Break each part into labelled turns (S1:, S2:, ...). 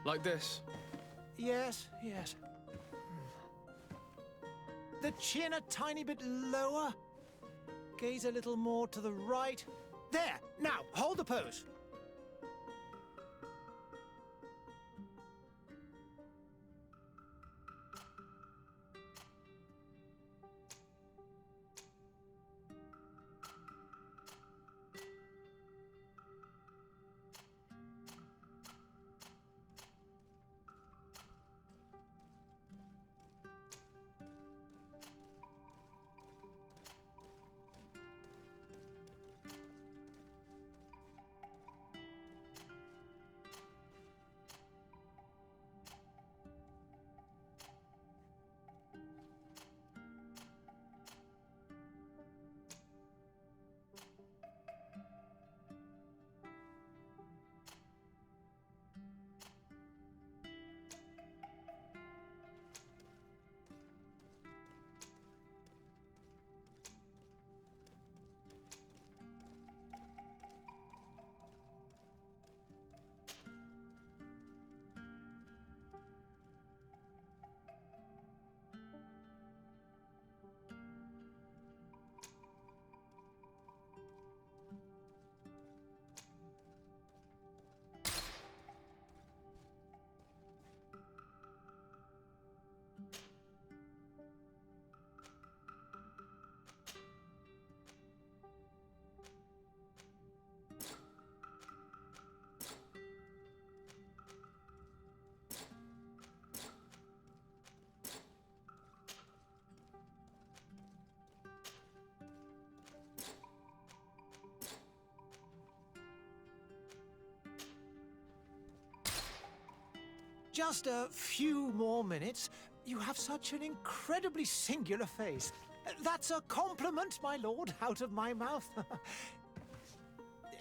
S1: Like this?
S2: Yes, yes. The chin a tiny bit lower. Gaze a little more to the right. There! Now, hold the pose. Just a few more minutes. You have such an incredibly singular face. That's a compliment, my lord, out of my mouth.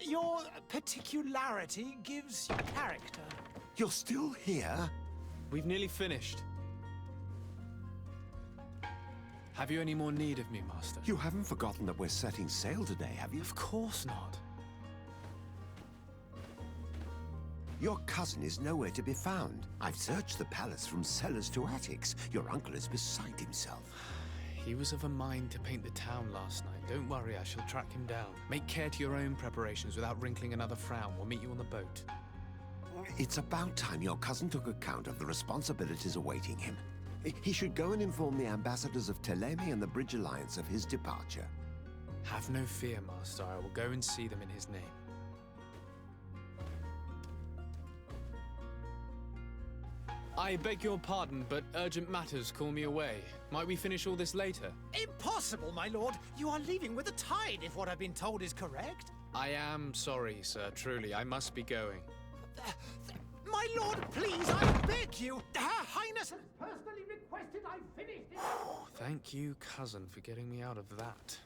S2: Your particularity gives you character.
S3: You're still here?
S1: We've nearly finished. Have you any more need of me, Master?
S3: You haven't forgotten that we're setting sail today, have you?
S1: Of course not.
S3: Your cousin is nowhere to be found. I've searched the palace from cellars to attics. Your uncle is beside himself.
S1: He was of a mind to paint the town last night. Don't worry, I shall track him down. Make care to your own preparations without wrinkling another frown. We'll meet you on the boat.
S3: It's about time your cousin took account of the responsibilities awaiting him. He should go and inform the ambassadors of Telemi and the Bridge Alliance of his departure.
S1: Have no fear, Master. I will go and see them in his name. I beg your pardon, but urgent matters call me away. Might we finish all this later?
S2: Impossible, my lord. You are leaving with the tide, if what I've been told is correct.
S1: I am sorry, sir. Truly, I must be going.
S2: My lord, please, I beg you. Her Highness has personally requested I finish this.
S1: Thank you, cousin, for getting me out of that.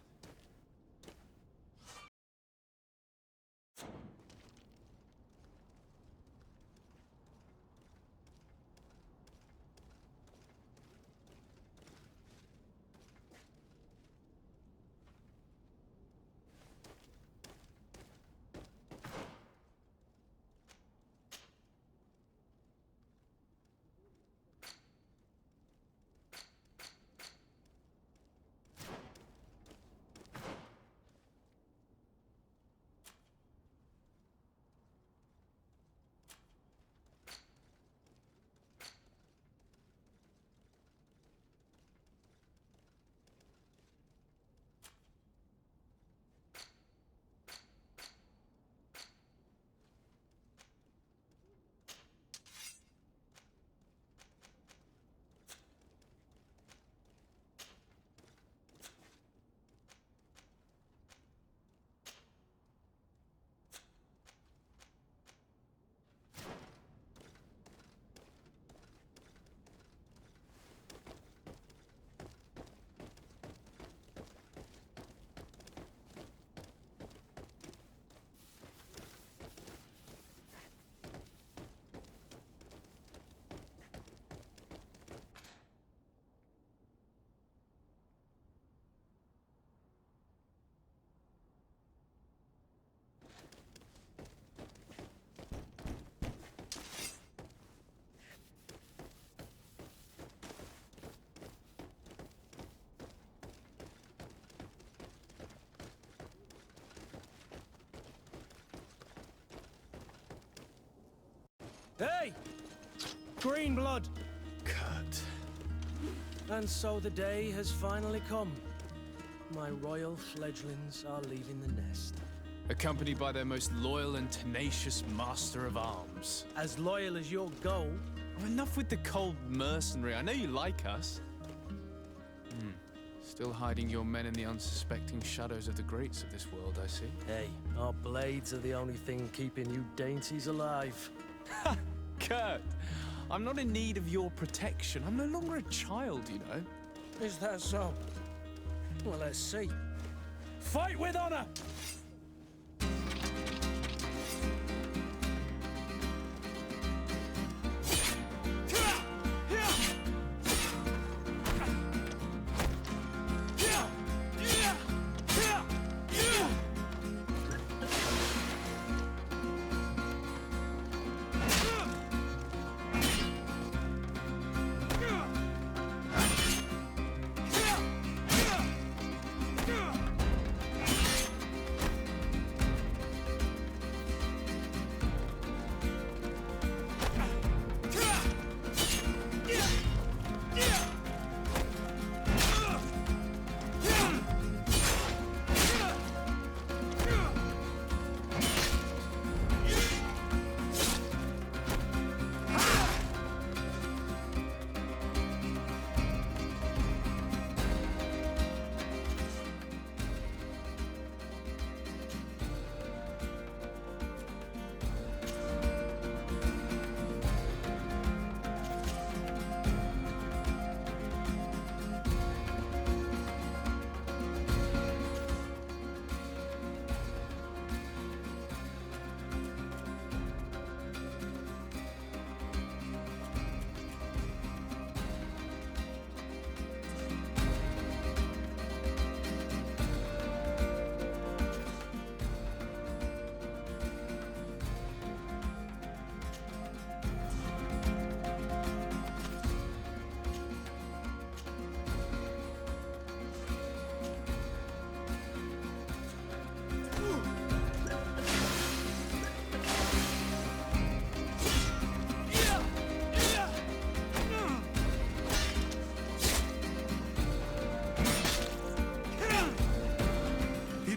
S4: Hey! Green blood!
S1: Kurt.
S4: And so the day has finally come. My royal fledglings are leaving the nest.
S1: Accompanied by their most loyal and tenacious master of arms.
S4: As loyal as your goal.
S1: Oh, enough with the cold mercenary. I know you like us. Still hiding your men in the unsuspecting shadows of the greats of this world, I see.
S4: Hey, our blades are the only thing keeping you dainties alive.
S1: Ha! Kurt! I'm not in need of your protection. I'm no longer a child, you know.
S4: Is that so? Well, let's see. Fight with honor!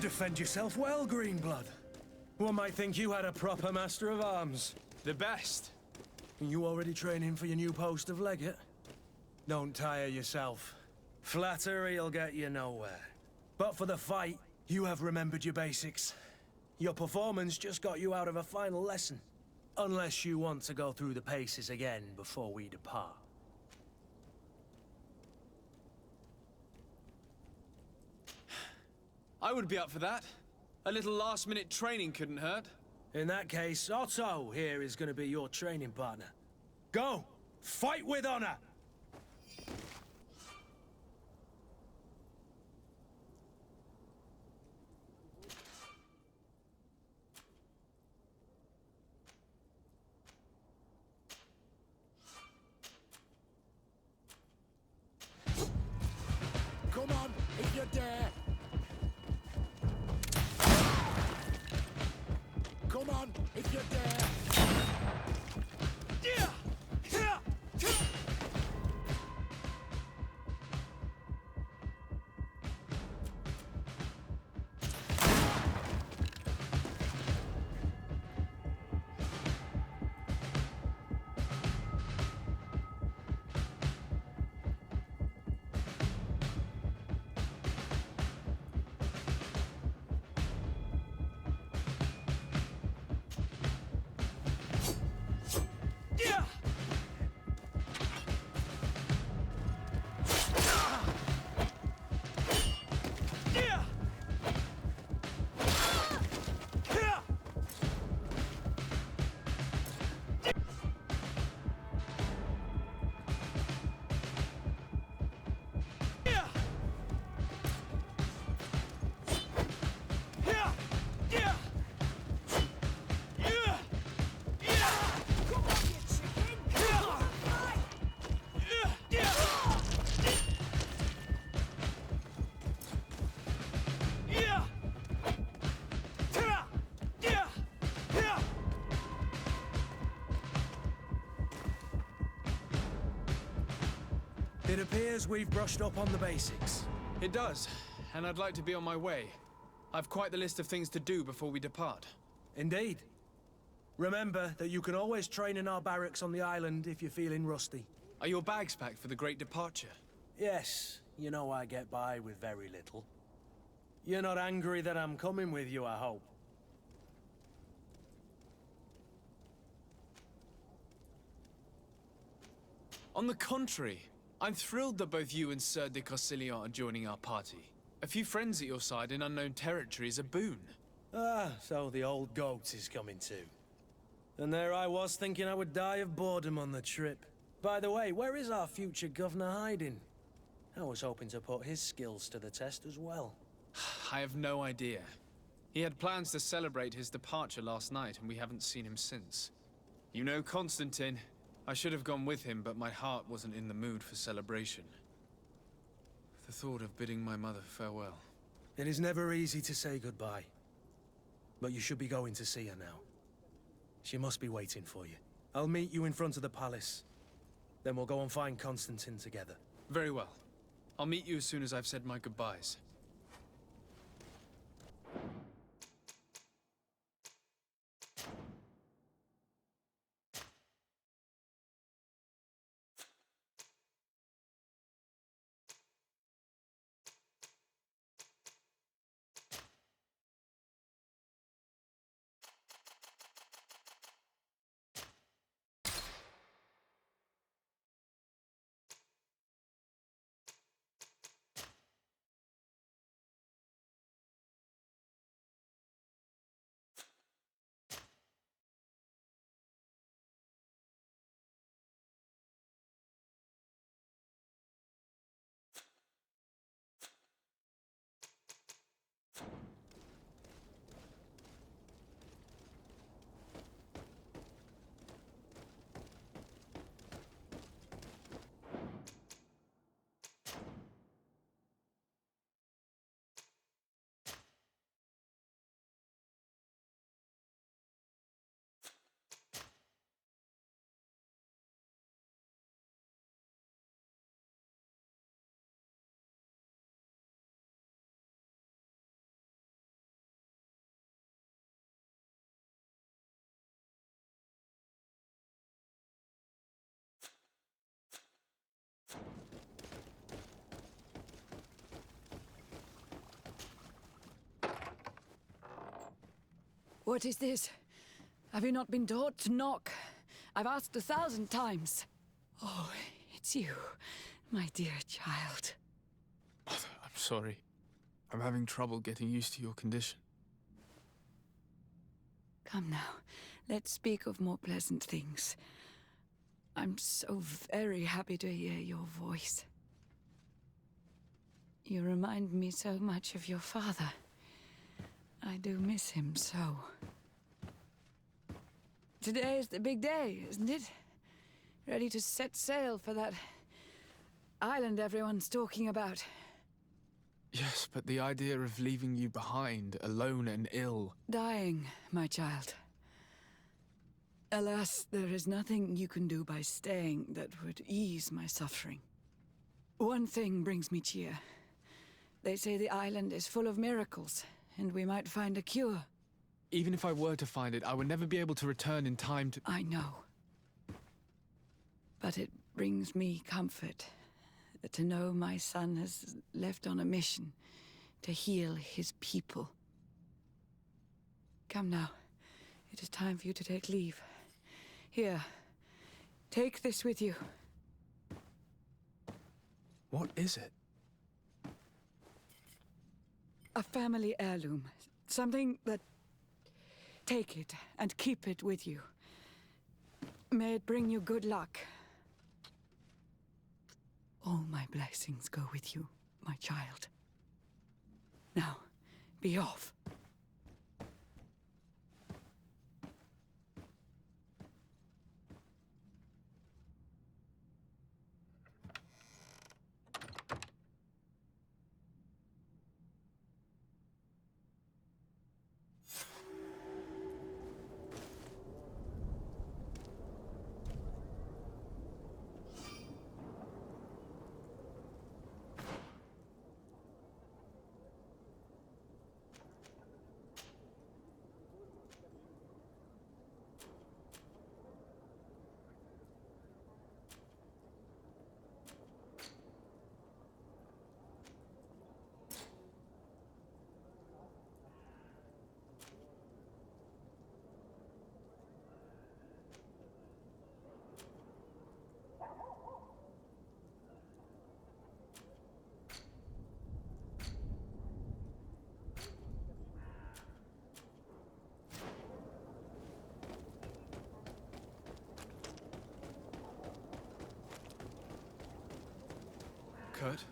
S4: Defend yourself well, Greenblood. One might think you had a proper master of arms.
S1: The best.
S4: You already training for your new post of legate? Don't tire yourself. Flattery'll get you nowhere. But for the fight, you have remembered your basics. Your performance just got you out of a final lesson. Unless you want to go through the paces again before we depart.
S1: I would be up for that. A little last-minute training couldn't hurt.
S4: In that case, Otto here is going to be your training partner. Go! Fight with honor!
S5: Come on, if you dare! Come on, if you dare!
S4: It appears we've brushed up on the basics.
S1: It does, and I'd like to be on my way. I've quite the list of things to do before we depart.
S4: Indeed. Remember that you can always train in our barracks on the island if you're feeling rusty.
S1: Are your bags packed for the great departure?
S4: Yes, you know I get by with very little. You're not angry that I'm coming with you, I hope.
S1: On the contrary, I'm thrilled that both you and Sir de Corsilian are joining our party. A few friends at your side in unknown territory is a boon.
S4: Ah, so the old goat is coming too. And there I was thinking I would die of boredom on the trip. By the way, where is our future governor hiding? I was hoping to put his skills to the test as well.
S1: I have no idea. He had plans to celebrate his departure last night, and we haven't seen him since. You know Constantine. I should have gone with him, but my heart wasn't in the mood for celebration. The thought of bidding my mother farewell.
S4: It is never easy to say goodbye. But you should be going to see her now. She must be waiting for you. I'll meet you in front of the palace. Then we'll go and find Constantine together.
S1: Very well. I'll meet you as soon as I've said my goodbyes.
S6: What is this? Have you not been taught to knock? I've asked 1,000 times. Oh, it's you, my dear child.
S1: Mother, I'm sorry. I'm having trouble getting used to your condition.
S6: Come now, let's speak of more pleasant things. I'm so very happy to hear your voice. You remind me so much of your father. I do miss him so. Today is the big day, isn't it? Ready to set sail for that island everyone's talking about.
S1: Yes, but the idea of leaving you behind, alone and ill...
S6: Dying, my child. Alas, there is nothing you can do by staying that would ease my suffering. One thing brings me cheer. They say the island is full of miracles, and we might find a cure.
S1: Even if I were to find it, I would never be able to return in time to...
S6: I know. But it brings me comfort to know my son has left on a mission to heal his people. Come now. It is time for you to take leave. Here, take this with you.
S1: What is it?
S6: A family heirloom. Something that... Take it and keep it with you. May it bring you good luck. All my blessings go with you, my child. Now, be off.
S1: Kurt.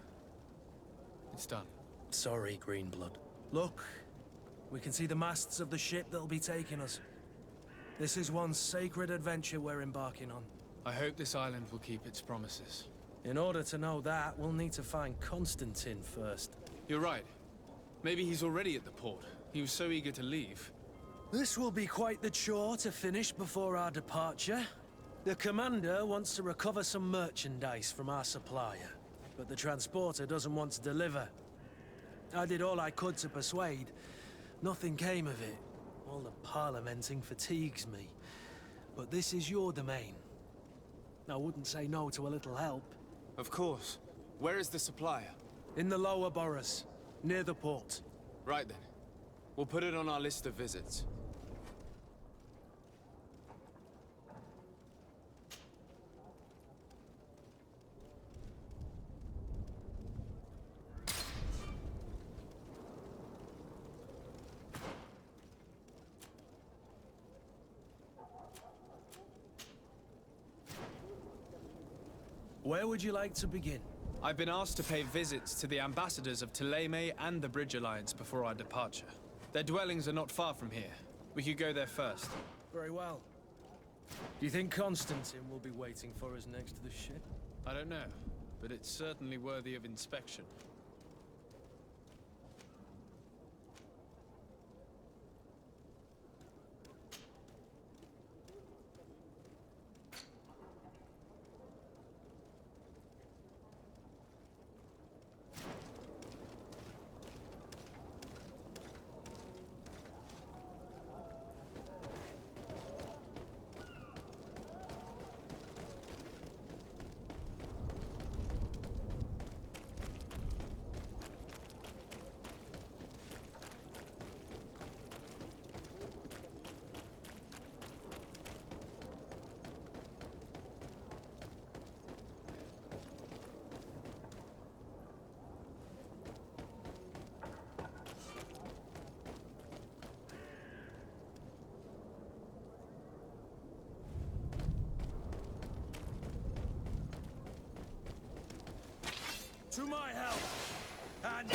S1: It's done.
S4: Sorry, Greenblood. Look, we can see the masts of the ship that'll be taking us. This is one sacred adventure we're embarking on.
S1: I hope this island will keep its promises.
S4: In order to know that, we'll need to find Constantine first.
S1: You're right. Maybe he's already at the port. He was so eager to leave.
S4: This will be quite the chore to finish before our departure. The commander wants to recover some merchandise from our supplier, but the transporter doesn't want to deliver. I did all I could to persuade. Nothing came of it. All the parliamenting fatigues me. But this is your domain. I wouldn't say no to a little help.
S1: Of course. Where is the supplier?
S4: In the lower boroughs, near the port.
S1: Right then. We'll put it on our list of visits.
S4: Where would you like to begin?
S1: I've been asked to pay visits to the ambassadors of Thélème and the Bridge Alliance before our departure. Their dwellings are not far from here. We could go there first.
S4: Very well. Do you think Constantine will be waiting for us next to the ship?
S1: I don't know, but it's certainly worthy of inspection.
S4: To my help! And...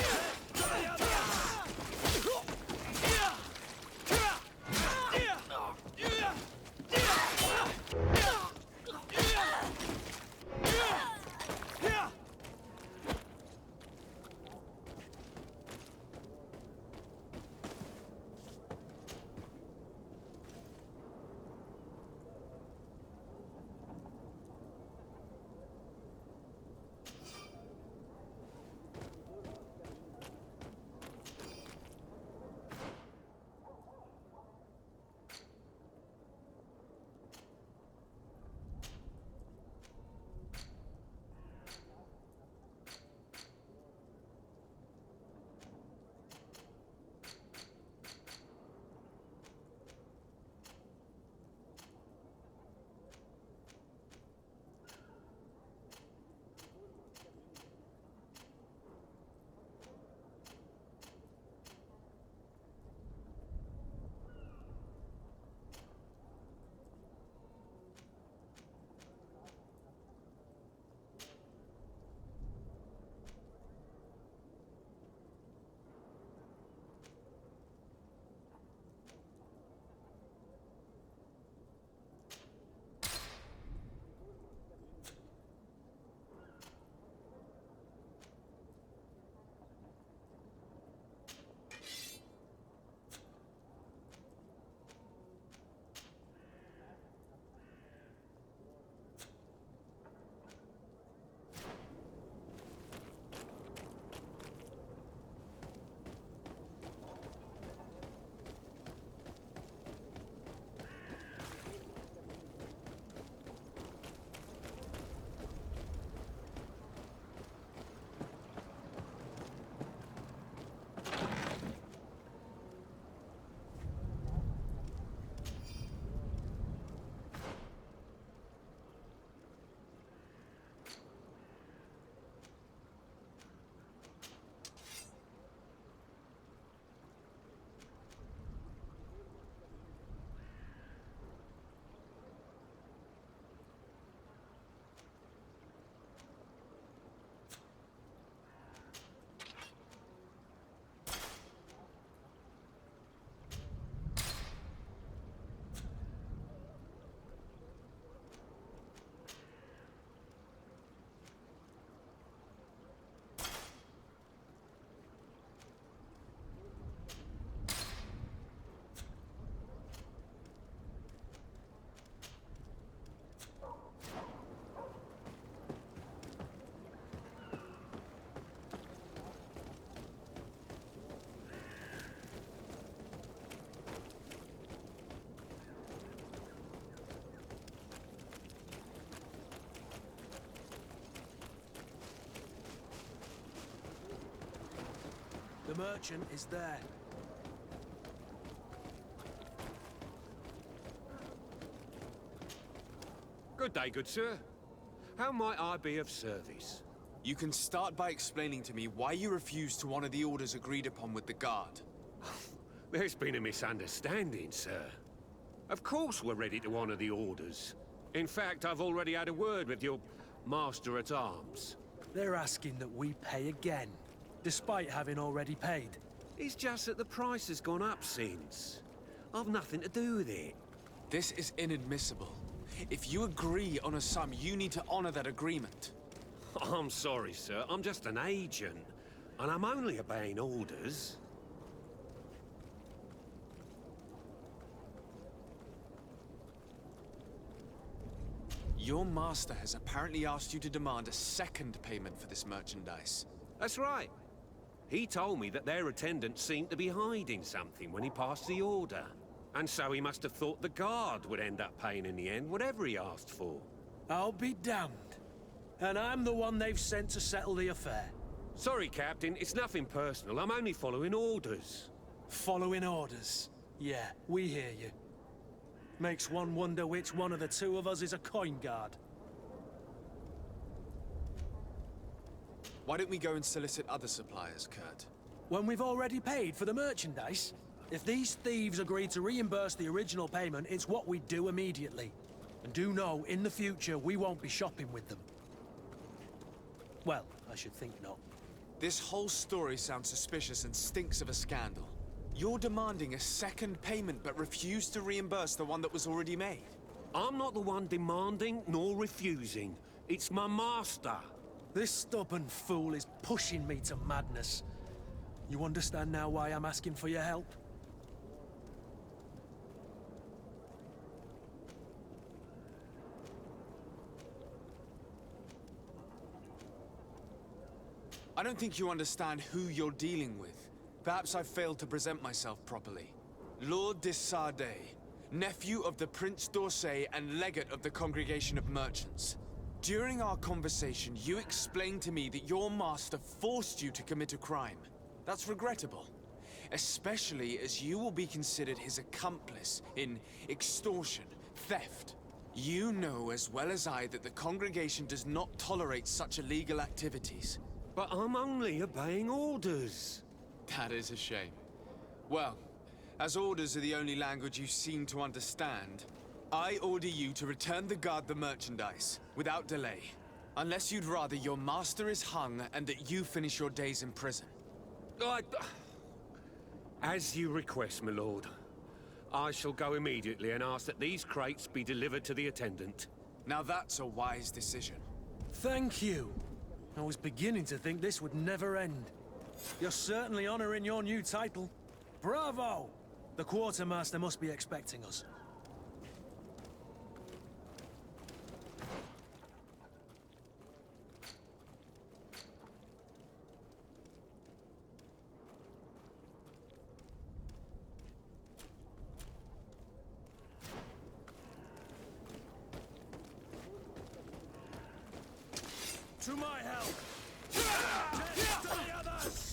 S4: The merchant is there.
S7: Good day, good sir. How might I be of service?
S1: You can start by explaining to me why you refused to honor the orders agreed upon with the guard.
S7: There's been a misunderstanding, sir. Of course we're ready to honor the orders. In fact, I've already had a word with your master-at-arms.
S4: They're asking that we pay again, despite having already paid.
S7: It's just that the price has gone up since. I've nothing to do with it.
S1: This is inadmissible. If you agree on a sum, you need to honor that agreement.
S7: I'm sorry, sir. I'm just an agent. And I'm only obeying orders.
S1: Your master has apparently asked you to demand a second payment for this merchandise.
S7: That's right. He told me that their attendant seemed to be hiding something when he passed the order. And so he must have thought the guard would end up paying in the end, whatever he asked for.
S4: I'll be damned. And I'm the one they've sent to settle the affair.
S7: Sorry, Captain. It's nothing personal. I'm only following orders.
S4: Following orders. Yeah, we hear you. Makes one wonder which one of the two of us is a coin guard.
S1: Why don't we go and solicit other suppliers, Kurt?
S4: When we've already paid for the merchandise? If these thieves agree to reimburse the original payment, it's what we do immediately. And do know, in the future, we won't be shopping with them. Well, I should think not.
S1: This whole story sounds suspicious and stinks of a scandal. You're demanding a second payment but refuse to reimburse the one that was already made.
S7: I'm not the one demanding nor refusing. It's my master.
S4: This stubborn fool is pushing me to madness. You understand now why I'm asking for your help?
S1: I don't think you understand who you're dealing with. Perhaps I failed to present myself properly. Lord de Sardet, nephew of the Prince d'Orsay and legate of the Congregation of Merchants. During our conversation, you explained to me that your master forced you to commit a crime. That's regrettable, especially as you will be considered his accomplice in extortion, theft. You know as well as I that the Congregation does not tolerate such illegal activities.
S7: But I'm only obeying orders.
S1: That is a shame. Well, as orders are the only language you seem to understand, I order you to return the guard the merchandise, without delay. Unless you'd rather your master is hung and that you finish your days in prison.
S7: As you request, my lord. I shall go immediately and ask that these crates be delivered to the attendant.
S1: Now that's a wise decision.
S4: Thank you. I was beginning to think this would never end. You're certainly honoring your new title. Bravo! The quartermaster must be expecting us. To my help! Death to the others!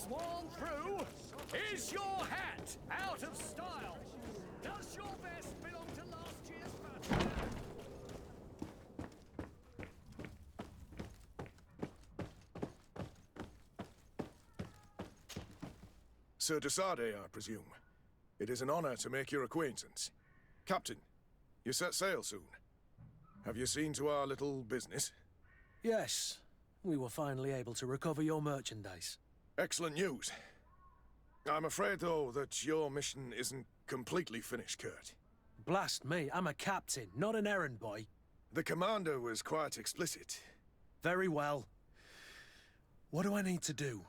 S4: sworn through? Is your hat out of style? Does your vest belong to last year's fashion?
S5: Sir Desade, I presume. It is an honor to make your acquaintance. Captain, you set sail soon. Have you seen to our little business?
S4: Yes. We were finally able to recover your merchandise.
S5: Excellent news. I'm afraid, though, that your mission isn't completely finished, Kurt.
S4: Blast me, I'm a captain, not an errand boy.
S5: The commander was quite explicit.
S4: Very well. What do I need to do?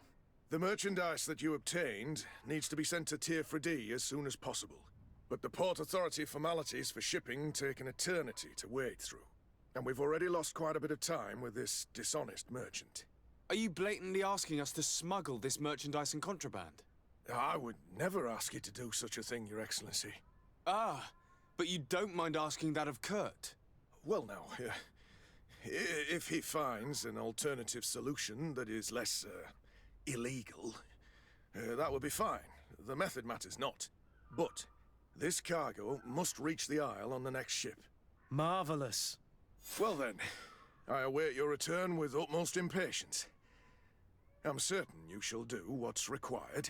S5: The merchandise that you obtained needs to be sent to Tier 4D as soon as possible. But the Port Authority formalities for shipping take an eternity to wade through. And we've already lost quite a bit of time with this dishonest merchant.
S1: Are you blatantly asking us to smuggle this merchandise and contraband?
S5: I would never ask you to do such a thing, Your Excellency.
S1: Ah, but you don't mind asking that of Kurt?
S5: Well, now, if he finds an alternative solution that is less, illegal, that would be fine. The method matters not. But this cargo must reach the Isle on the next ship.
S4: Marvelous.
S5: Well then, I await your return with utmost impatience. I'm certain you shall do what's required.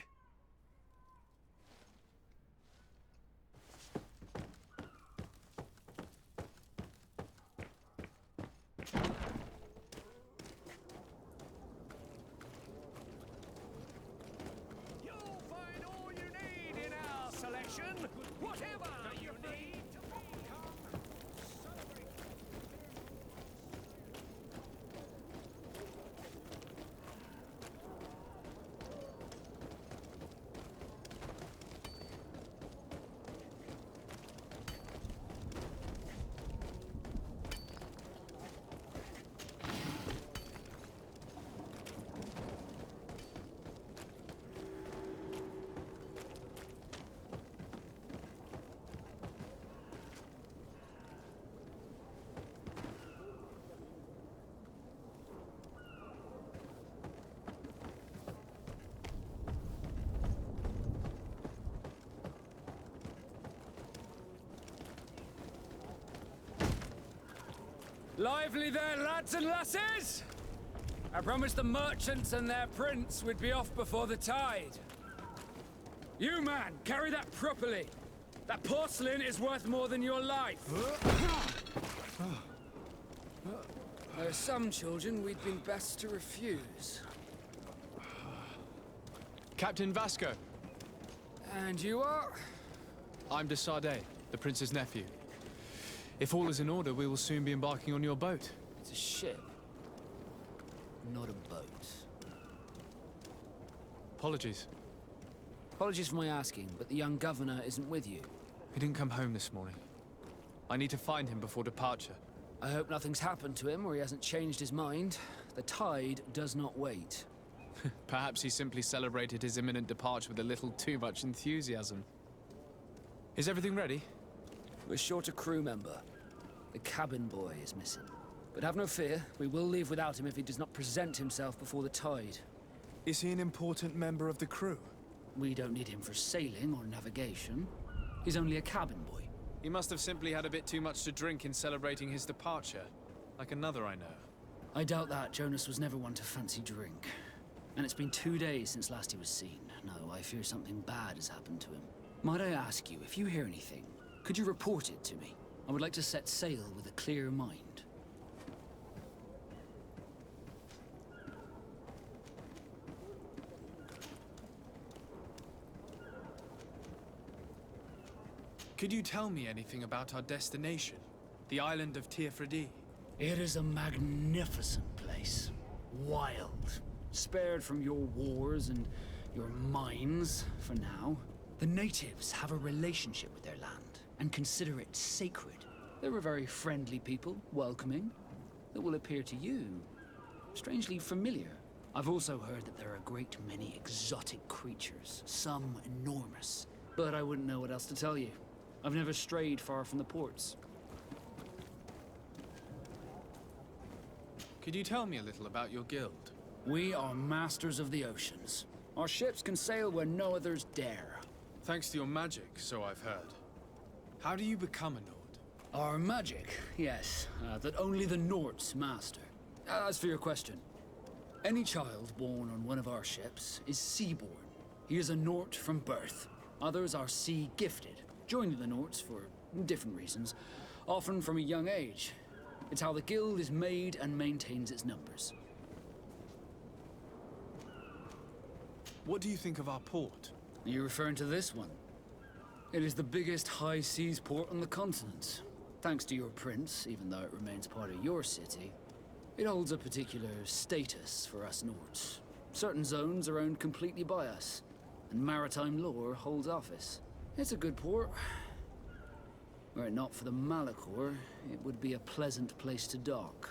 S4: You'll find all you need in our selection. Whatever you need to become.
S8: Lively there, lads and lasses! I promised the merchants and their prince we'd be off before the tide. You, man, carry that properly. That porcelain is worth more than your life. There are some children we'd been best to refuse.
S1: Captain Vasco.
S8: And you are?
S1: I'm Desade, the prince's nephew. If all is in order, we will soon be embarking on your boat.
S8: It's a ship, not a boat.
S1: Apologies.
S8: Apologies for my asking, but the young governor isn't with you.
S1: He didn't come home this morning. I need to find him before departure.
S8: I hope nothing's happened to him or he hasn't changed his mind. The tide does not wait.
S1: Perhaps he simply celebrated his imminent departure with a little too much enthusiasm. Is everything ready?
S8: We're short a crew member. The cabin boy is missing. But have no fear, we will leave without him if he does not present himself before the tide.
S1: Is he an important member of the crew?
S8: We don't need him for sailing or navigation. He's only a cabin boy.
S1: He must have simply had a bit too much to drink in celebrating his departure. Like another I know.
S8: I doubt that. Jonas was never one to fancy drink. And it's been 2 days since last he was seen. No, I fear something bad has happened to him. Might I ask you, if you hear anything, could you report it to me? I would like to set sail with a clear mind.
S1: Could you tell me anything about our destination? The island of Tier-Fredi?
S8: It is a magnificent place. Wild. Spared from your wars and your mines, for now. The natives have a relationship with their land, and consider it sacred. They're a very friendly people, welcoming, that will appear to you strangely familiar. I've also heard that there are a great many exotic creatures, some enormous. But I wouldn't know what else to tell you. I've never strayed far from the ports.
S1: Could you tell me a little about your guild?
S8: We are masters of the oceans. Our ships can sail where no others dare.
S1: Thanks to your magic, so I've heard. How do you become a Nord?
S8: Our magic, yes, that only the Nords master. As for your question, any child born on one of our ships is seaborn. He is a Nord from birth. Others are sea-gifted, joining the Nords for different reasons, often from a young age. It's how the guild is made and maintains its numbers.
S1: What do you think of our port?
S8: Are you referring to this one? It is the biggest high seas port on the continent. Thanks to your prince, even though it remains part of your city, it holds a particular status for us Nords. Certain zones are owned completely by us, and maritime law holds office. It's a good port. Were it not for the Malachor, it would be a pleasant place to dock.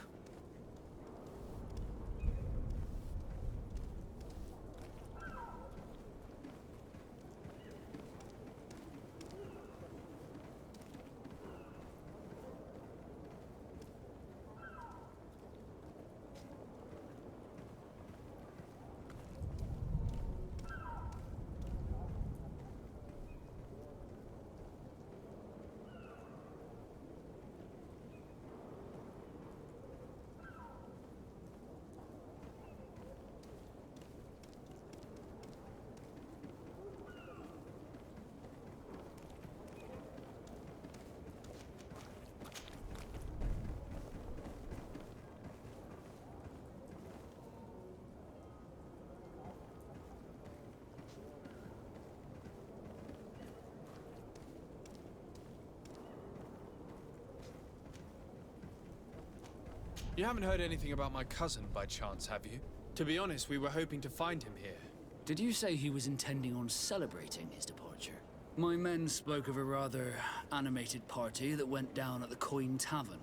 S1: You haven't heard anything about my cousin by chance, have you? To be honest, we were hoping to find him here.
S8: Did you say he was intending on celebrating his departure? My men spoke of a rather animated party that went down at the Coin Tavern,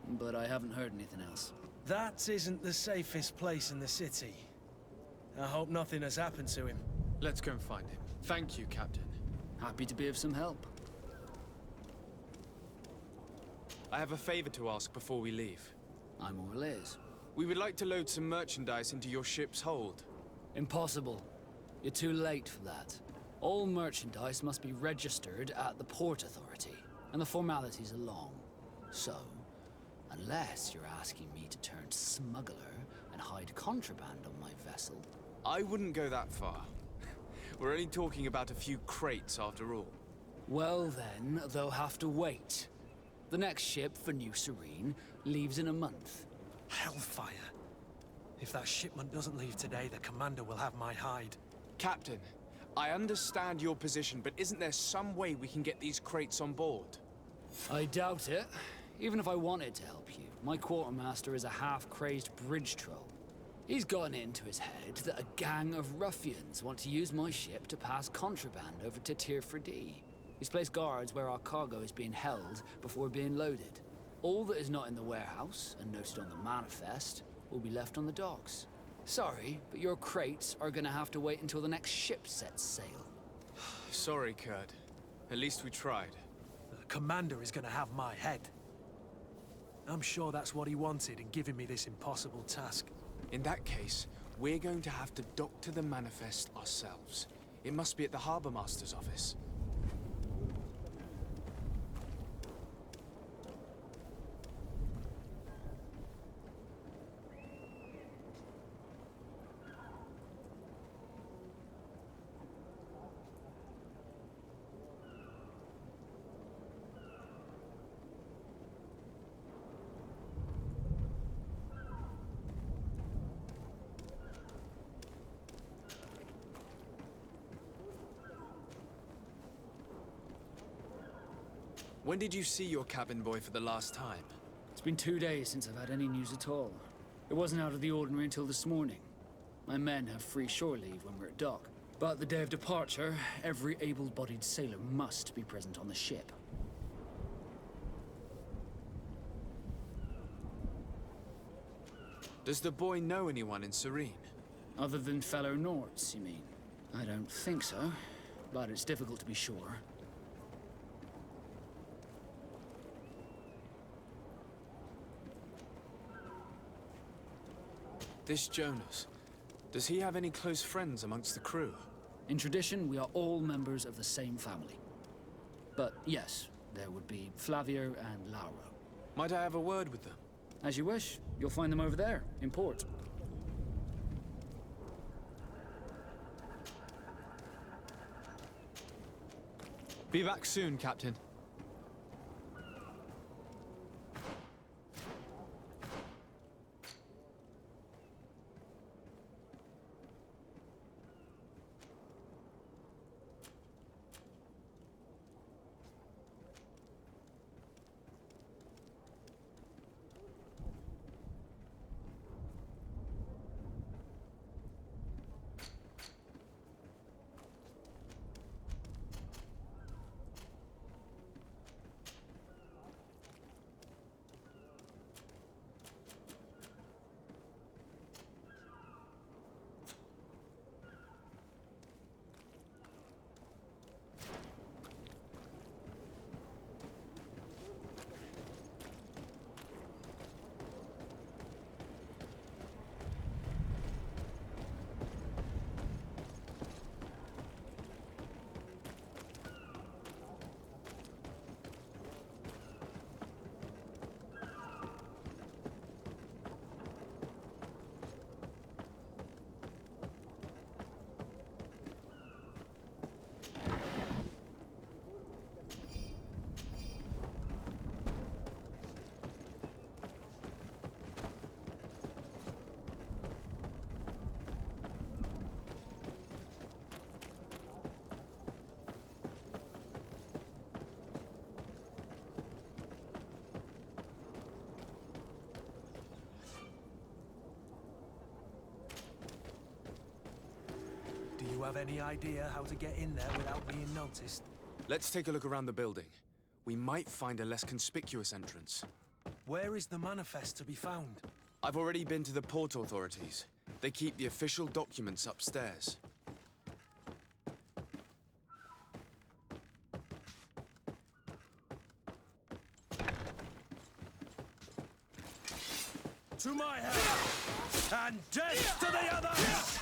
S8: but I haven't heard anything else.
S4: That isn't the safest place in the city. I hope nothing has happened to him.
S1: Let's go and find him. Thank you, Captain.
S8: Happy to be of some help.
S1: I have a favor to ask before we leave.
S8: I'm all ears.
S1: We would like to load some merchandise into your ship's hold.
S8: Impossible. You're too late for that. All merchandise must be registered at the Port Authority, and the formalities are long. So, unless you're asking me to turn smuggler and hide contraband on my vessel...
S1: I wouldn't go that far. We're only talking about a few crates after all.
S8: Well then, they'll have to wait. The next ship for New Serene leaves in a month.
S2: Hellfire. If that shipment doesn't leave today, the commander will have my hide.
S1: Captain, I understand your position, but isn't there some way we can get these crates on board?
S8: I doubt it. Even if I wanted to help you, my quartermaster is a half-crazed bridge troll. He's gotten it into his head that a gang of ruffians want to use my ship to pass contraband over to Tirfredi. He's placed guards where our cargo is being held before being loaded. All that is not in the warehouse, and noted on the manifest, will be left on the docks. Sorry, but your crates are gonna have to wait until the next ship sets sail.
S1: Sorry, Kurt. At least we tried.
S2: The commander is gonna have my head. I'm sure that's what he wanted in giving me this impossible task.
S1: In that case, we're going to have to dock to the manifest ourselves. It must be at the Harbour Master's office. When did you see your cabin boy for the last time?
S8: It's been 2 days since I've had any news at all. It wasn't out of the ordinary until this morning. My men have free shore leave when we're at dock. But the day of departure, every able-bodied sailor must be present on the ship.
S1: Does the boy know anyone in Serene?
S8: Other than fellow Nords, you mean? I don't think so, but it's difficult to be sure.
S1: This Jonas, Does he have any close friends amongst the crew?
S8: In tradition, we are all members of the same family. But yes, there would be Flavio and Lauro.
S1: Might I have a word with them?
S8: As you wish. You'll find them over there, in port.
S1: Be back soon, Captain.
S4: Do you have any idea how to get in there without being noticed?
S1: Let's take a look around the building. We might find a less conspicuous entrance.
S4: Where is the manifest to be found?
S1: I've already been to the port authorities. They keep the official documents upstairs.
S4: To my head! And death to the others!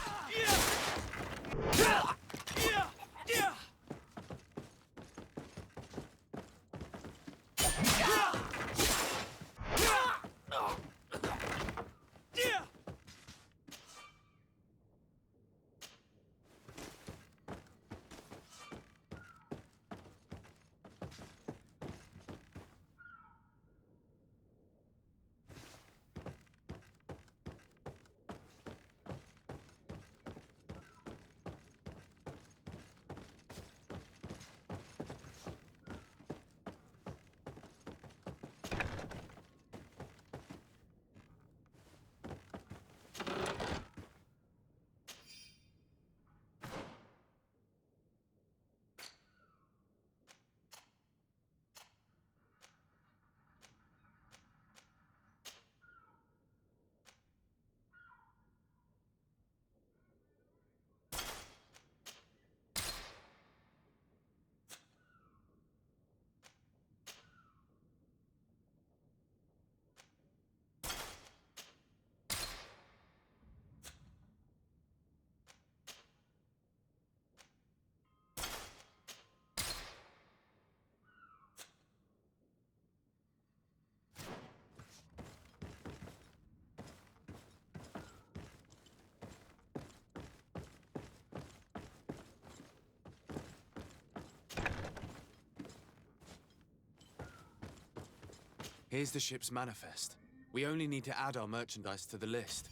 S1: Here's the ship's manifest. We only need to add our merchandise to the list.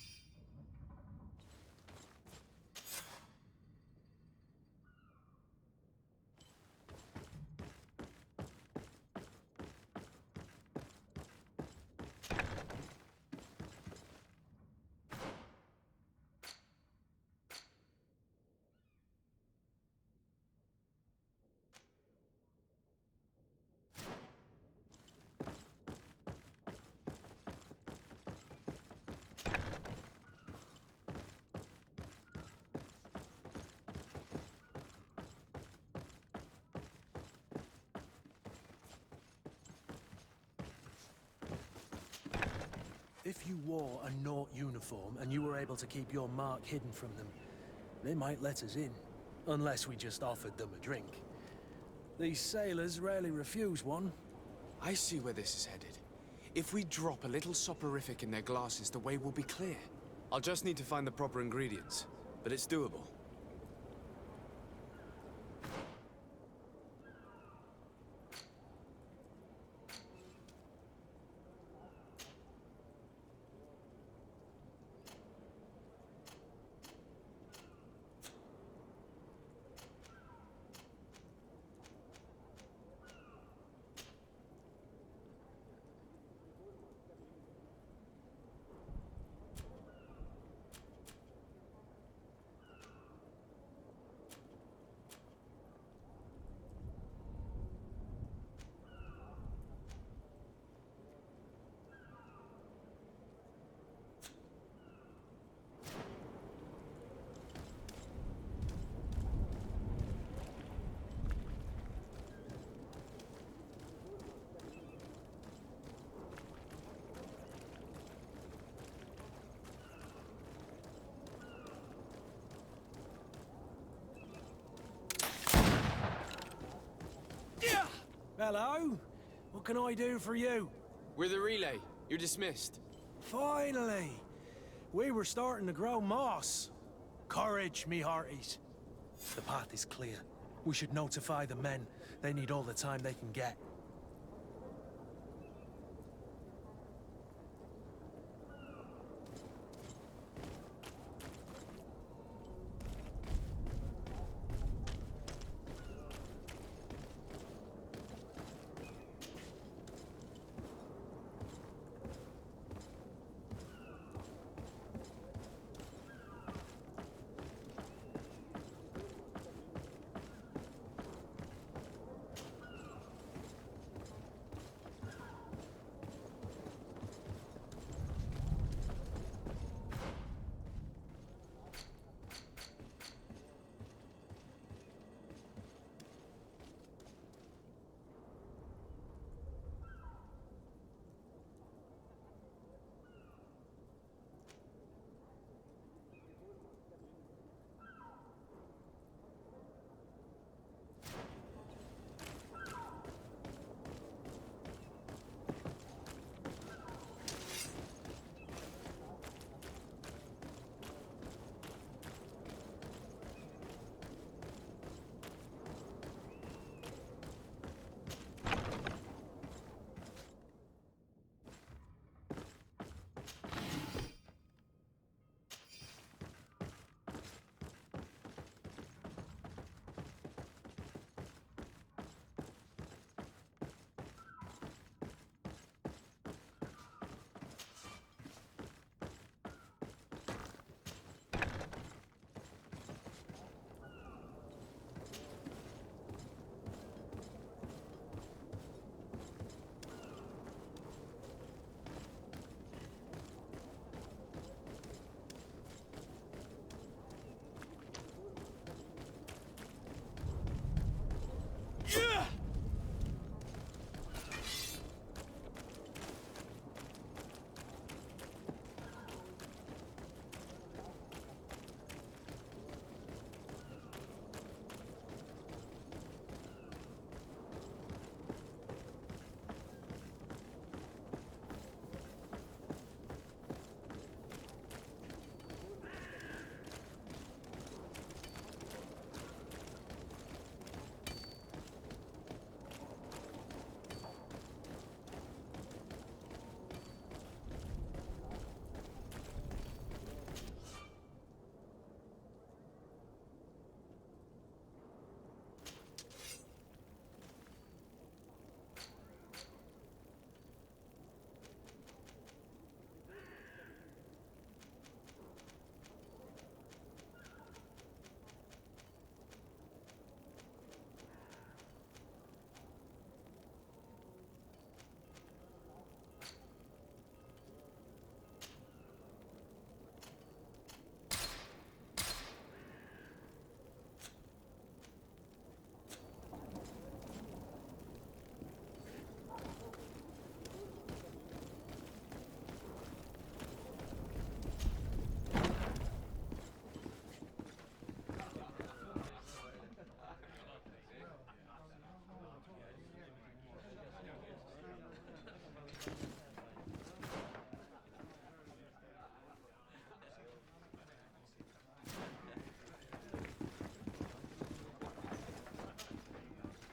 S4: if you wore a Naut uniform and you were able to keep your mark hidden from them, they might let us in. Unless we just offered them a drink. These sailors rarely refuse one.
S9: I see where this is headed. If we drop a little soporific in their glasses, the way will be clear. I'll just need to find the proper ingredients, but it's doable.
S4: Hello? What can I do for you?
S9: We're the relay. You're dismissed.
S4: Finally! We were starting to grow moss. Courage, me hearties. The path is clear. We should notify the men. They need all the time they can get.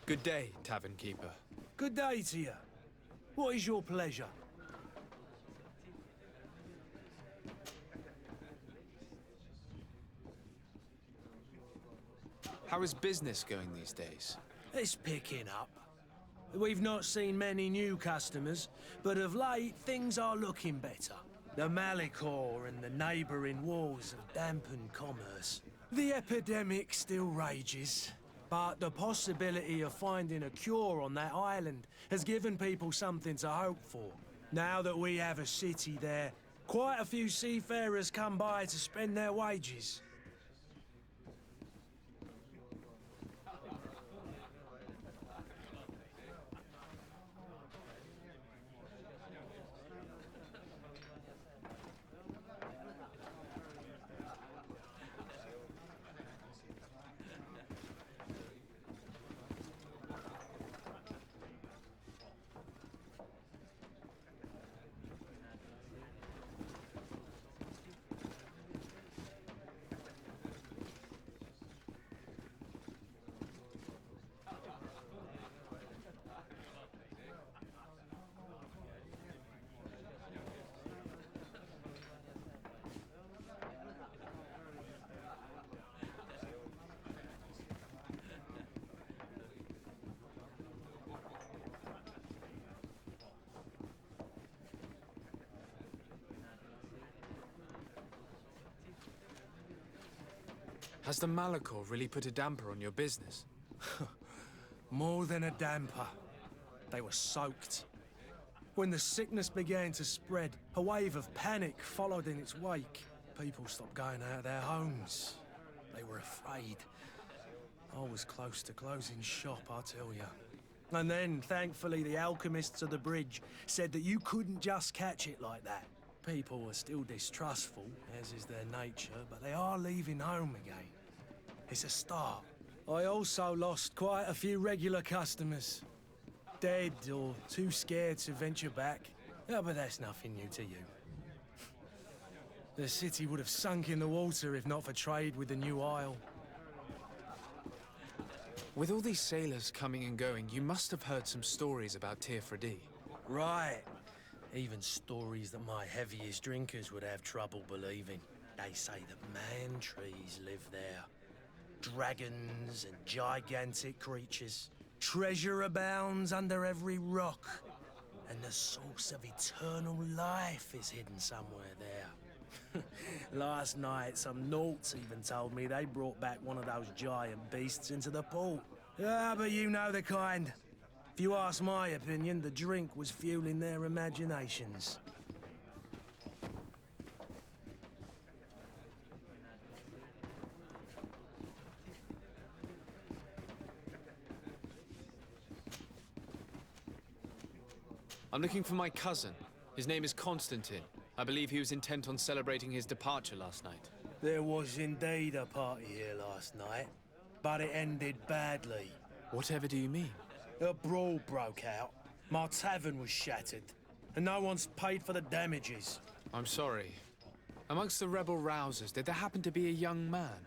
S1: Good day, tavern keeper.
S4: Good day to you. What is your pleasure?
S1: How is business going these days?
S4: It's picking up. We've not seen many new customers, but of late things are looking better. The Malicor and the neighbouring wars have dampened commerce. The epidemic still rages, but the possibility of finding a cure on that island has given people something to hope for. Now that we have a city there, quite a few seafarers come by to spend their wages.
S1: Has the Malicor really put a damper on your business?
S4: More than a damper. They were soaked. When the sickness began to spread, a wave of panic followed in its wake. People stopped going out of their homes. They were afraid. I was close to closing shop, I tell you. And then, thankfully, the alchemists of the bridge said that you couldn't just catch it like that. People were still distrustful, as is their nature, but they are leaving home again. It's a start. I also lost quite a few regular customers. Dead or too scared to venture back. Yeah, but that's nothing new to you. The city would have sunk in the water if not for trade with the new isle.
S1: With all these sailors coming and going, you must have heard some stories about Tirfredi.
S4: Right. Even stories that my heaviest drinkers would have trouble believing. They say that man-trees live there. Dragons and gigantic creatures. Treasure abounds under every rock. And the source of eternal life is hidden somewhere there. Last night, some Nauts even told me they brought back one of those giant beasts into the port. Ah, but you know the kind. If you ask my opinion, the drink was fueling their imaginations.
S1: I'm looking for my cousin. His name is Constantine. I believe he was intent on celebrating his departure last night.
S4: There was indeed a party here last night, but it ended badly.
S1: Whatever do you mean?
S4: A brawl broke out. My tavern was shattered, and no one's paid for the damages.
S1: I'm sorry. Amongst the rebel rousers, did there happen to be a young man?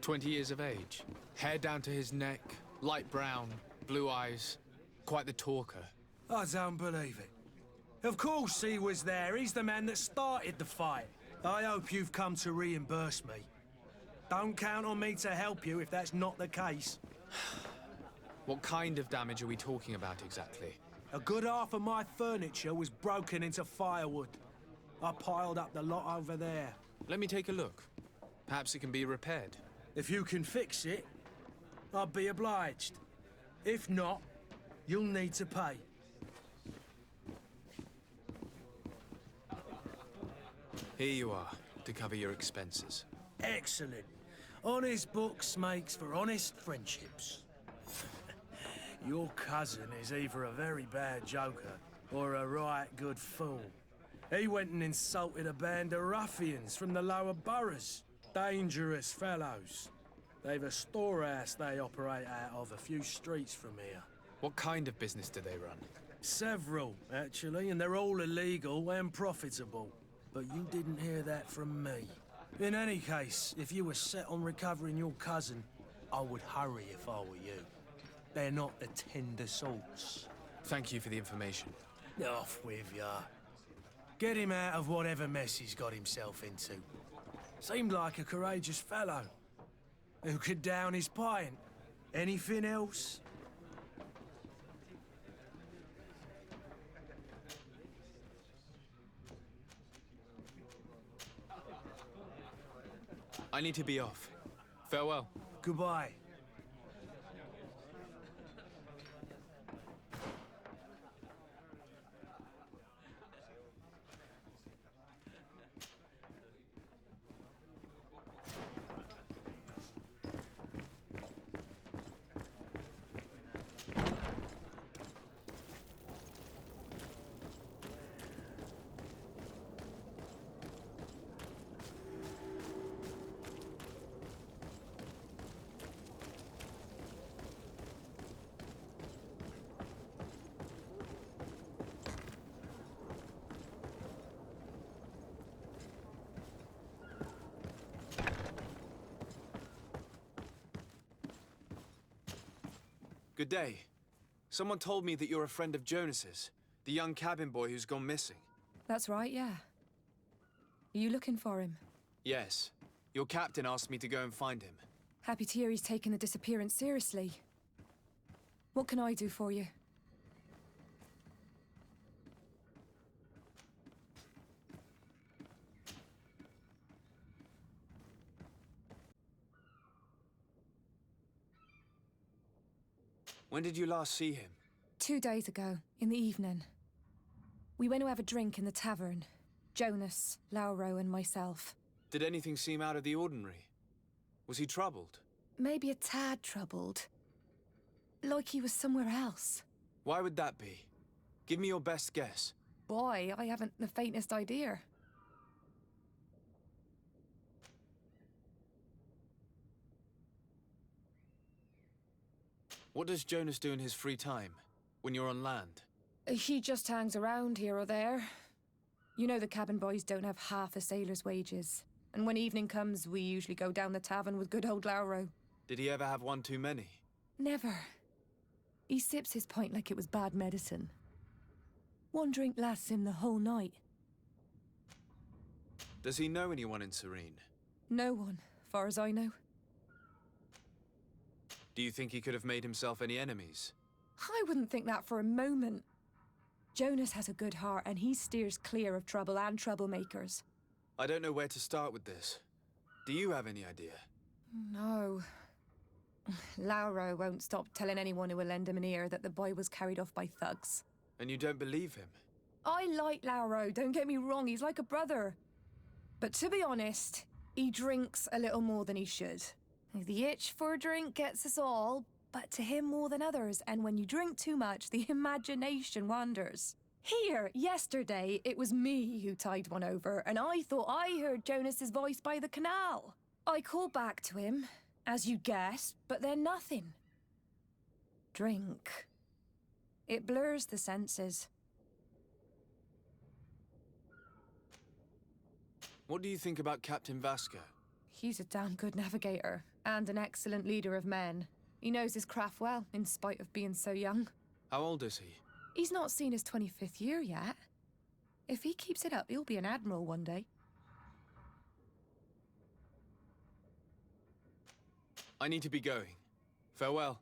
S1: 20 years of age. Hair down to his neck, light brown, blue eyes. Quite the talker.
S4: I don't believe it. Of course he was there. He's the man that started the fight. I hope you've come to reimburse me. Don't count on me to help you if that's not the case.
S1: What kind of damage are we talking about exactly?
S4: A good half of my furniture was broken into firewood. I piled up the lot over there.
S1: Let me take a look. Perhaps it can be repaired.
S4: If you can fix it, I'll be obliged. If not, you'll need to pay.
S1: Here you are, to cover your expenses.
S4: Excellent. Honest books makes for honest friendships. Your cousin is either a very bad joker or a right good fool. He went and insulted a band of ruffians from the lower boroughs. Dangerous fellows. They've a storehouse they operate out of a few streets from here.
S1: What kind of business do they run?
S4: Several, actually, and they're all illegal and profitable. But you didn't hear that from me. In any case, if you were set on recovering your cousin, I would hurry if I were you. They're not the tender sorts.
S1: Thank you for the information.
S4: Off with ya. Get him out of whatever mess he's got himself into. Seemed like a courageous fellow. Who could down his pint. Anything else?
S1: I need to be off. Farewell.
S4: Goodbye.
S1: Good day. Someone told me that you're a friend of Jonas's, the young cabin boy who's gone missing.
S10: That's right, yeah. Are you looking for him?
S1: Yes. Your captain asked me to go and find him.
S10: Happy to hear he's taken the disappearance seriously. What can I do for you?
S1: When did you last see him?
S10: 2 days ago, in the evening. We went to have a drink in the tavern. Jonas, Lauro, and myself.
S1: Did anything seem out of the ordinary? Was he troubled?
S10: Maybe a tad troubled. Like he was somewhere else.
S1: Why would that be? Give me your best guess.
S10: Boy, I haven't the faintest idea.
S1: What does Jonas do in his free time, when you're on land?
S10: He just hangs around here or there. You know the cabin boys don't have half a sailor's wages. And when evening comes, we usually go down the tavern with good old Lauro.
S1: Did he ever have one too many?
S10: Never. He sips his pint like it was bad medicine. One drink lasts him the whole night.
S1: Does he know anyone in Serene?
S10: No one, far as I know.
S1: Do you think he could have made himself any enemies?
S10: I wouldn't think that for a moment. Jonas has a good heart and he steers clear of trouble and troublemakers.
S1: I don't know where to start with this. Do you have any idea?
S10: No. Lauro won't stop telling anyone who will lend him an ear that the boy was carried off by thugs.
S1: And you don't believe him?
S10: I like Lauro, don't get me wrong, he's like a brother. But to be honest, he drinks a little more than he should. The itch for a drink gets us all, but to him more than others, and when you drink too much, the imagination wanders. Here, yesterday, it was me who tied one over, and I thought I heard Jonas's voice by the canal. I called back to him, as you guessed, but then nothing. Drink. It blurs the senses.
S1: What do you think about Captain Vasco?
S10: He's a damn good navigator, and an excellent leader of men. He knows his craft well, in spite of being so young.
S1: How old is he?
S10: He's not seen his 25th year yet. If he keeps it up, he'll be an admiral one day.
S1: I need to be going. Farewell.